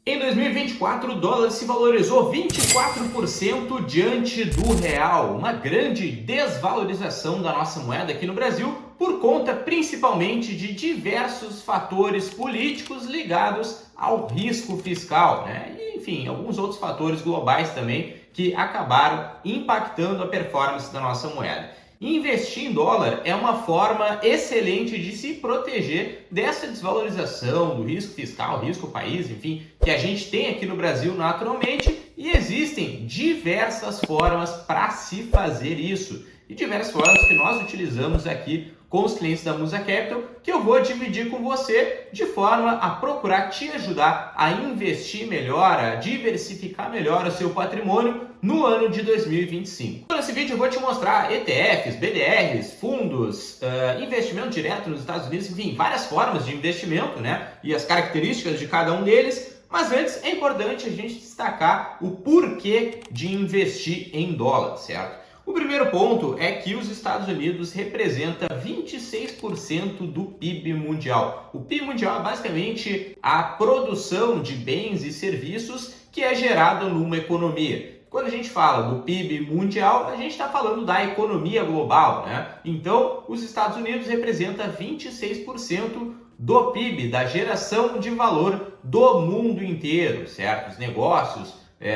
Em 2024, o dólar se valorizou 24% diante do real, uma grande desvalorização da nossa moeda aqui no Brasil, por conta principalmente de diversos fatores políticos ligados ao risco fiscal, né? E, enfim, alguns outros fatores globais também que acabaram impactando a performance da nossa moeda. Investir em dólar é uma forma excelente de se proteger dessa desvalorização, do risco fiscal, risco país, enfim, que a gente tem aqui no Brasil naturalmente, e existem diversas formas para se fazer isso. E diversas formas que nós utilizamos aqui com os clientes da Musa Capital, que eu vou dividir com você de forma a procurar te ajudar a investir melhor, a diversificar melhor o seu patrimônio no ano de 2025. Nesse vídeo eu vou te mostrar ETFs, BDRs, fundos, investimento direto nos Estados Unidos, enfim, várias formas de investimento, né? E as características de cada um deles. Mas antes é importante a gente destacar o porquê de investir em dólar, certo? O primeiro ponto é que os Estados Unidos representa 26% do PIB mundial. O PIB mundial é basicamente a produção de bens e serviços que é gerada numa economia. Quando a gente fala do PIB mundial, a gente está falando da economia global, né? Então, os Estados Unidos representa 26% do PIB, da geração de valor do mundo inteiro, certo? Os negócios,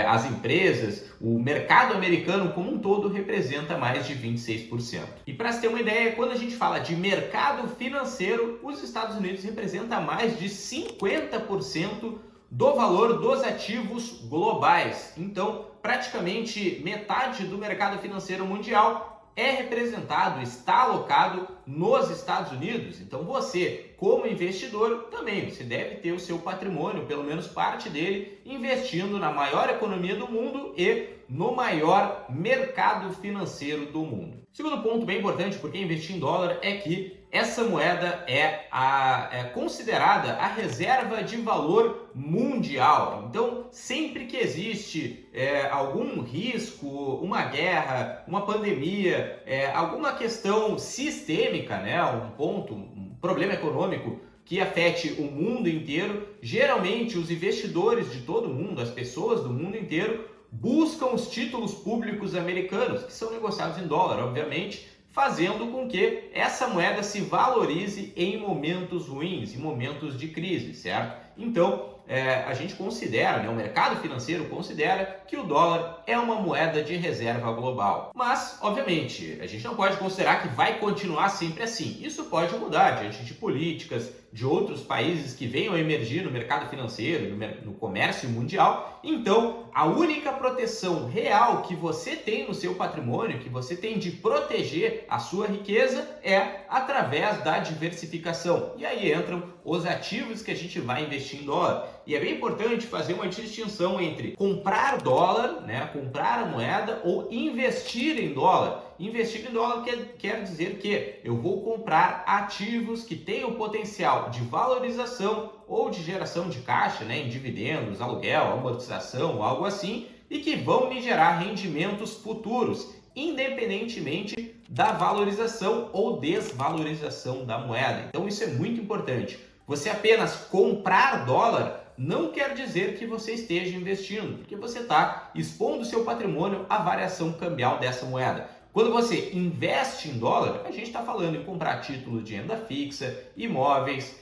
as empresas, o mercado americano como um todo representa mais de 26%. E para se ter uma ideia, quando a gente fala de mercado financeiro, os Estados Unidos representam mais de 50% do valor dos ativos globais. Então, praticamente metade do mercado financeiro mundial é representado, está alocado nos Estados Unidos. Então você, como investidor, também você deve ter o seu patrimônio, pelo menos parte dele, investindo na maior economia do mundo e no maior mercado financeiro do mundo. Segundo ponto bem importante porque investir em dólar é que essa moeda é considerada a reserva de valor mundial. Então, sempre que existe algum risco, uma guerra, uma pandemia, alguma questão sistêmica, né, um problema econômico que afete o mundo inteiro, geralmente os investidores de todo mundo, as pessoas do mundo inteiro, buscam os títulos públicos americanos, que são negociados em dólar, obviamente, fazendo com que essa moeda se valorize em momentos ruins, em momentos de crise, certo? Então, a gente considera, né, o mercado financeiro considera que o dólar é uma moeda de reserva global. Mas, obviamente, a gente não pode considerar que vai continuar sempre assim. Isso pode mudar diante de políticas de outros países que venham a emergir no mercado financeiro, no comércio mundial. Então, a única proteção real que você tem no seu patrimônio, que você tem de proteger a sua riqueza, é através da diversificação. E aí entram os ativos que a gente vai investir em dólar. E é bem importante fazer uma distinção entre comprar dólar, né, comprar a moeda, ou investir em dólar. Investir em dólar quer dizer que eu vou comprar ativos que têm o potencial de valorização ou de geração de caixa, né, em dividendos, aluguel, amortização, algo assim, e que vão me gerar rendimentos futuros, independentemente da valorização ou desvalorização da moeda. Então isso é muito importante. Você apenas comprar dólar não quer dizer que você esteja investindo, porque você está expondo o seu patrimônio à variação cambial dessa moeda. Quando você investe em dólar, a gente está falando em comprar títulos de renda fixa, imóveis,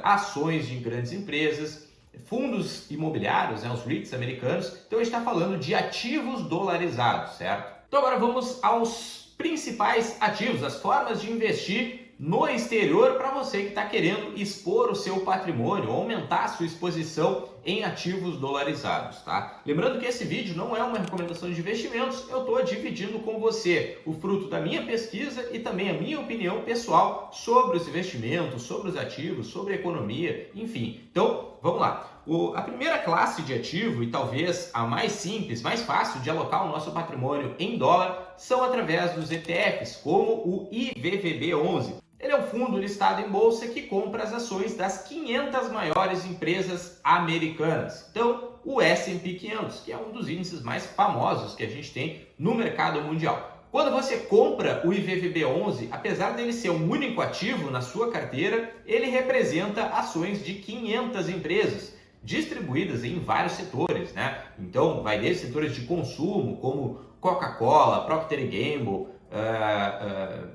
ações de grandes empresas, fundos imobiliários, né, os REITs americanos. Então a gente está falando de ativos dolarizados, certo? Então agora vamos aos principais ativos, as formas de investir no exterior para você que está querendo expor o seu patrimônio, aumentar a sua exposição em ativos dolarizados, tá? Lembrando que esse vídeo não é uma recomendação de investimentos, eu estou dividindo com você o fruto da minha pesquisa e também a minha opinião pessoal sobre os investimentos, sobre os ativos, sobre a economia, enfim. Então, vamos lá. A primeira classe de ativo, e talvez a mais simples, mais fácil de alocar o nosso patrimônio em dólar, são através dos ETFs, como o IVVB11. Ele é um fundo listado em bolsa que compra as ações das 500 maiores empresas americanas. Então, o S&P 500, que é um dos índices mais famosos que a gente tem no mercado mundial. Quando você compra o IVVB11, apesar dele ser um único ativo na sua carteira, ele representa ações de 500 empresas. distribuídas em vários setores, né? Então, vai desde setores de consumo, como Coca-Cola, Procter & Gamble,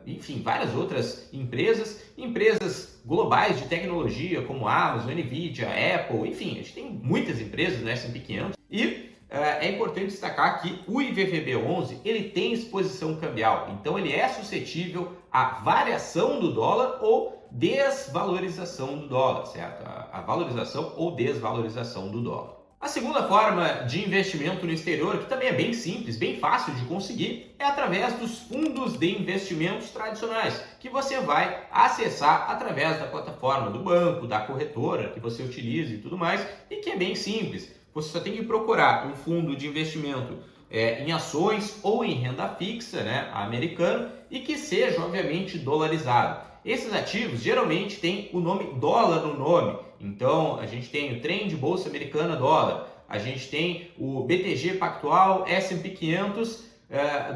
enfim, várias outras empresas globais de tecnologia, como Amazon, Nvidia, Apple, enfim, a gente tem muitas empresas no S&P 500 e é importante destacar que o IVVB11 ele tem exposição cambial, então ele é suscetível à variação do dólar ou desvalorização do dólar, certo? A valorização ou desvalorização do dólar. A segunda forma de investimento no exterior, que também é bem simples, bem fácil de conseguir, é através dos fundos de investimentos tradicionais, que você vai acessar através da plataforma do banco, da corretora que você utiliza e tudo mais, e que é bem simples. Você só tem que procurar um fundo de investimento em ações ou em renda fixa, né, americano, e que seja, obviamente, dolarizado. Esses ativos geralmente têm o nome dólar no nome, então a gente tem o Trend Bolsa Americana dólar, a gente tem o BTG Pactual S&P 500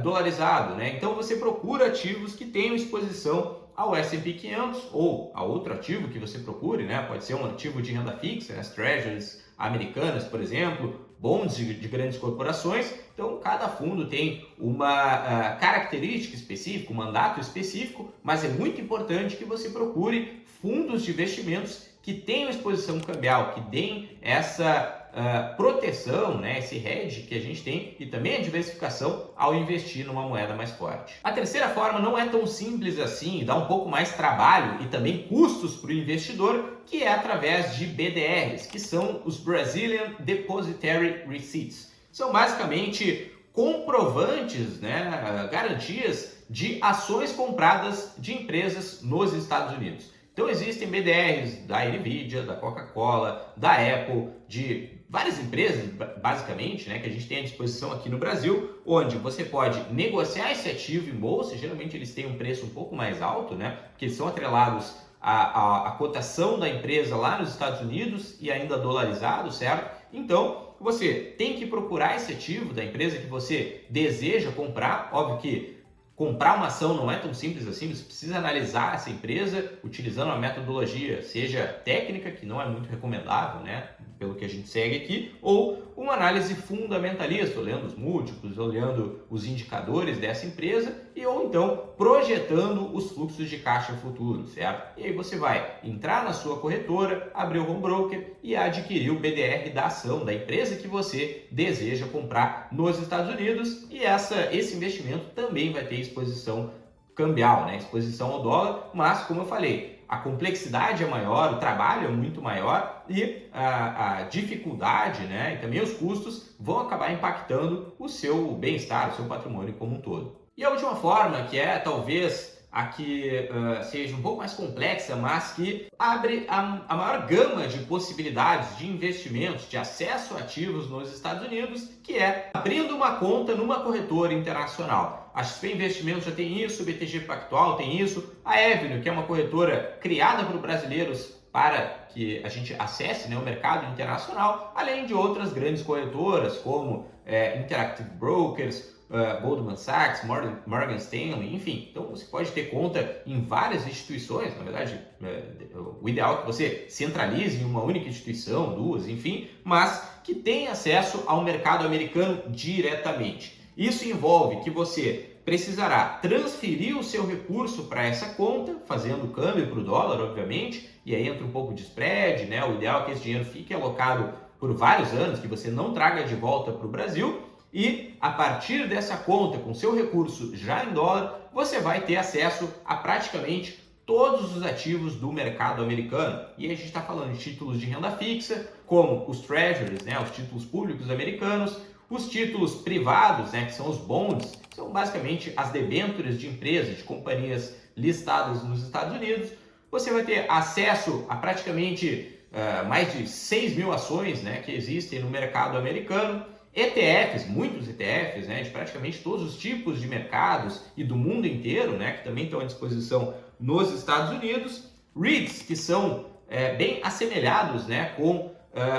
dolarizado, né? Então você procura ativos que tenham exposição ao S&P 500 ou a outro ativo que você procure, né? Pode ser um ativo de renda fixa, né? As Treasuries americanas, por exemplo, bonds de grandes corporações. Então, cada fundo tem uma característica específica, um mandato específico, mas é muito importante que você procure fundos de investimentos que tenham exposição cambial, que deem essa proteção, né, esse hedge que a gente tem e também a diversificação ao investir numa moeda mais forte. A terceira forma não é tão simples assim, dá um pouco mais trabalho e também custos para o investidor, que é através de BDRs, que são os Brazilian Depositary Receipts. São basicamente comprovantes, né, garantias de ações compradas de empresas nos Estados Unidos. Então existem BDRs da Nvidia, da Coca-Cola, da Apple, de várias empresas, basicamente, né, que a gente tem à disposição aqui no Brasil, onde você pode negociar esse ativo em bolsa. Geralmente eles têm um preço um pouco mais alto, né, porque eles são atrelados à cotação da empresa lá nos Estados Unidos e ainda dolarizado, certo? Então você tem que procurar esse ativo da empresa que você deseja comprar. Óbvio que comprar uma ação não é tão simples assim, você precisa analisar essa empresa utilizando uma metodologia, seja técnica, que não é muito recomendável, né, pelo que a gente segue aqui, ou uma análise fundamentalista, olhando os múltiplos, olhando os indicadores dessa empresa ou então projetando os fluxos de caixa futuros, certo? E aí você vai entrar na sua corretora, abrir o home broker e adquirir o BDR da ação da empresa que você deseja comprar nos Estados Unidos, e esse investimento também vai ter exposição cambial, né? Exposição ao dólar, mas como eu falei, a complexidade é maior, o trabalho é muito maior e a dificuldade, né, e também os custos vão acabar impactando o seu bem-estar, o seu patrimônio como um todo. E a última forma, que é talvez a que seja um pouco mais complexa, mas que abre a maior gama de possibilidades de investimentos, de acesso a ativos nos Estados Unidos, que é abrindo uma conta numa corretora internacional. A XP Investimentos já tem isso, o BTG Pactual tem isso, a Avenue, que é uma corretora criada por brasileiros para que a gente acesse, né, o mercado internacional, além de outras grandes corretoras como Interactive Brokers, Goldman Sachs, Morgan Stanley, enfim. Então você pode ter conta em várias instituições. Na verdade, o ideal é que você centralize em uma única instituição, duas, enfim, mas que tenha acesso ao mercado americano diretamente. Isso envolve que você precisará transferir o seu recurso para essa conta, fazendo o câmbio para o dólar, obviamente, e aí entra um pouco de spread, né? O ideal é que esse dinheiro fique alocado por vários anos, que você não traga de volta para o Brasil. E a partir dessa conta, com seu recurso já em dólar, você vai ter acesso a praticamente todos os ativos do mercado americano. E a gente está falando de títulos de renda fixa, como os Treasuries, né, os títulos públicos americanos, os títulos privados, né, que são os bonds, são basicamente as debêntures de empresas, de companhias listadas nos Estados Unidos. Você vai ter acesso a praticamente mais de 6 mil ações, né, que existem no mercado americano. ETFs, muitos ETFs, né, de praticamente todos os tipos de mercados e do mundo inteiro, né, que também estão à disposição nos Estados Unidos. REITs, que são bem assemelhados, né, com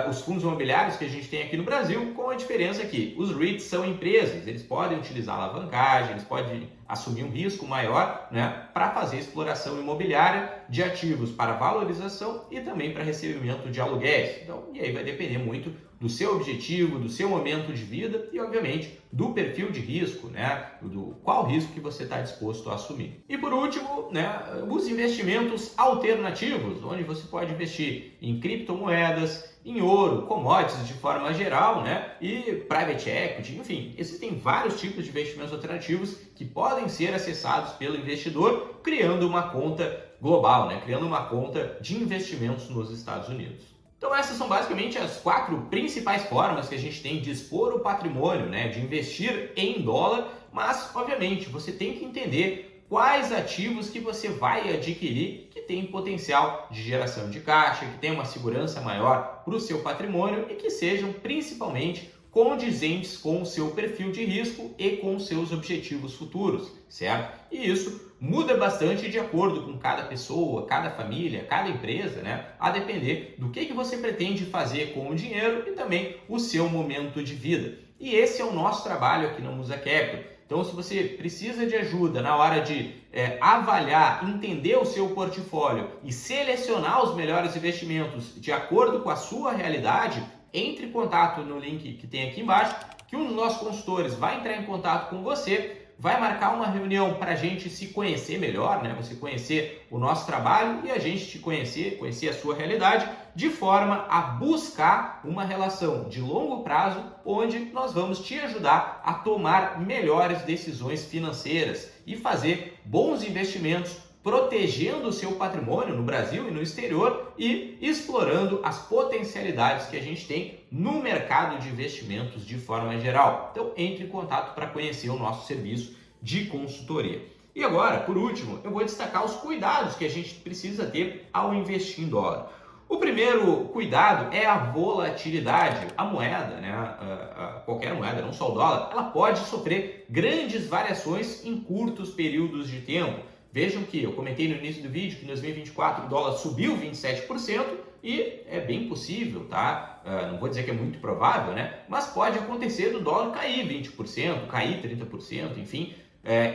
os fundos imobiliários que a gente tem aqui no Brasil, com a diferença que os REITs são empresas, eles podem utilizar alavancagem, eles podem assumir um risco maior, né, para fazer exploração imobiliária de ativos para valorização e também para recebimento de aluguéis. Então, e aí vai depender muito do seu objetivo, do seu momento de vida e, obviamente, do perfil de risco, né, do qual risco que você está disposto a assumir. E por último, né, os investimentos alternativos, onde você pode investir em criptomoedas, em ouro, commodities de forma geral, né, e private equity, enfim, existem vários tipos de investimentos alternativos que podem ser acessados pelo investidor criando uma conta global, né, criando uma conta de investimentos nos Estados Unidos. Então essas são basicamente as 4 principais formas que a gente tem de expor o patrimônio, né, de investir em dólar, mas obviamente você tem que entender quais ativos que você vai adquirir que tem potencial de geração de caixa, que tem uma segurança maior para o seu patrimônio e que sejam principalmente condizentes com o seu perfil de risco e com os seus objetivos futuros, certo? E isso muda bastante de acordo com cada pessoa, cada família, cada empresa, né? A depender do que você pretende fazer com o dinheiro e também o seu momento de vida. E esse é o nosso trabalho aqui no Musa Capital. Então, se você precisa de ajuda na hora de avaliar, entender o seu portfólio e selecionar os melhores investimentos de acordo com a sua realidade, entre em contato no link que tem aqui embaixo, que um dos nossos consultores vai entrar em contato com você, vai marcar uma reunião para a gente se conhecer melhor, né? Você conhecer o nosso trabalho e a gente te conhecer a sua realidade, de forma a buscar uma relação de longo prazo, onde nós vamos te ajudar a tomar melhores decisões financeiras e fazer bons investimentos, protegendo o seu patrimônio no Brasil e no exterior e explorando as potencialidades que a gente tem no mercado de investimentos de forma geral. Então, entre em contato para conhecer o nosso serviço de consultoria. E agora, por último, eu vou destacar os cuidados que a gente precisa ter ao investir em dólar. O primeiro cuidado é a volatilidade. A moeda, né, qualquer moeda, não só o dólar, ela pode sofrer grandes variações em curtos períodos de tempo. Vejam que eu comentei no início do vídeo que em 2024 o dólar subiu 27% e é bem possível, tá? Não vou dizer que é muito provável, né? Mas pode acontecer do dólar cair 20%, cair 30%, enfim,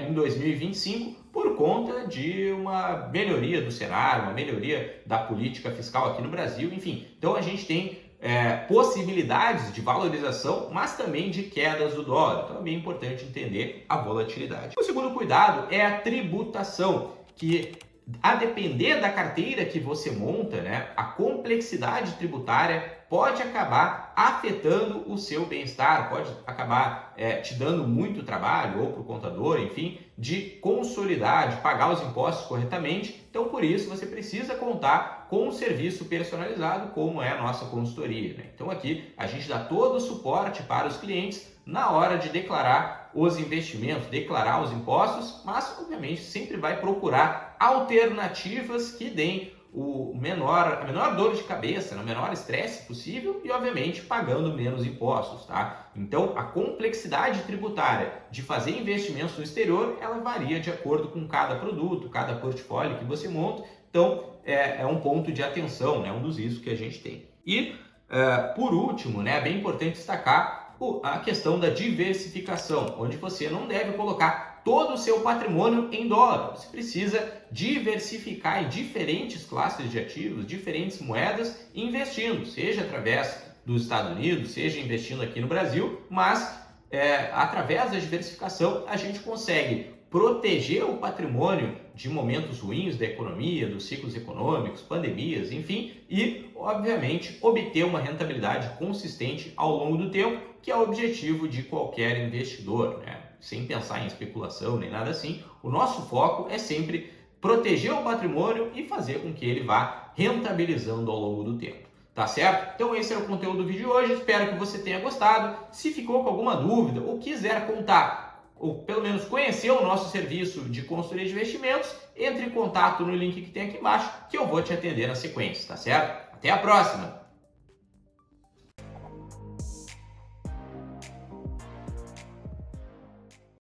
em 2025 por conta de uma melhoria do cenário, uma melhoria da política fiscal aqui no Brasil, enfim. Então a gente tem possibilidades de valorização, mas também de quedas do dólar. Então é bem importante entender a volatilidade. O segundo cuidado é a tributação, que a depender da carteira que você monta, né, a complexidade tributária pode acabar afetando o seu bem-estar, pode acabar te dando muito trabalho, ou para o contador, enfim, de consolidar, de pagar os impostos corretamente. Então, por isso, você precisa contar com um serviço personalizado, como é a nossa consultoria, né? Então, aqui a gente dá todo o suporte para os clientes na hora de declarar os investimentos, declarar os impostos, mas, obviamente, sempre vai procurar alternativas que deem a menor dor de cabeça, o menor estresse possível e, obviamente, pagando menos impostos, tá? Então, a complexidade tributária de fazer investimentos no exterior, ela varia de acordo com cada produto, cada portfólio que você monta. Então, é um ponto de atenção, né? Um dos riscos que a gente tem. E, por último, né, é bem importante destacar a questão da diversificação, onde você não deve colocar todo o seu patrimônio em dólar. Você precisa diversificar em diferentes classes de ativos, diferentes moedas, investindo, seja através dos Estados Unidos, seja investindo aqui no Brasil, mas através da diversificação a gente consegue proteger o patrimônio de momentos ruins da economia, dos ciclos econômicos, pandemias, enfim, e, obviamente, obter uma rentabilidade consistente ao longo do tempo, que é o objetivo de qualquer investidor, né? Sem pensar em especulação nem nada assim. O nosso foco é sempre proteger o patrimônio e fazer com que ele vá rentabilizando ao longo do tempo. Tá certo? Então esse era o conteúdo do vídeo de hoje, espero que você tenha gostado. Se ficou com alguma dúvida ou quiser contar, ou pelo menos conhecer o nosso serviço de consultoria de investimentos, entre em contato no link que tem aqui embaixo, que eu vou te atender na sequência, tá certo? Até a próxima!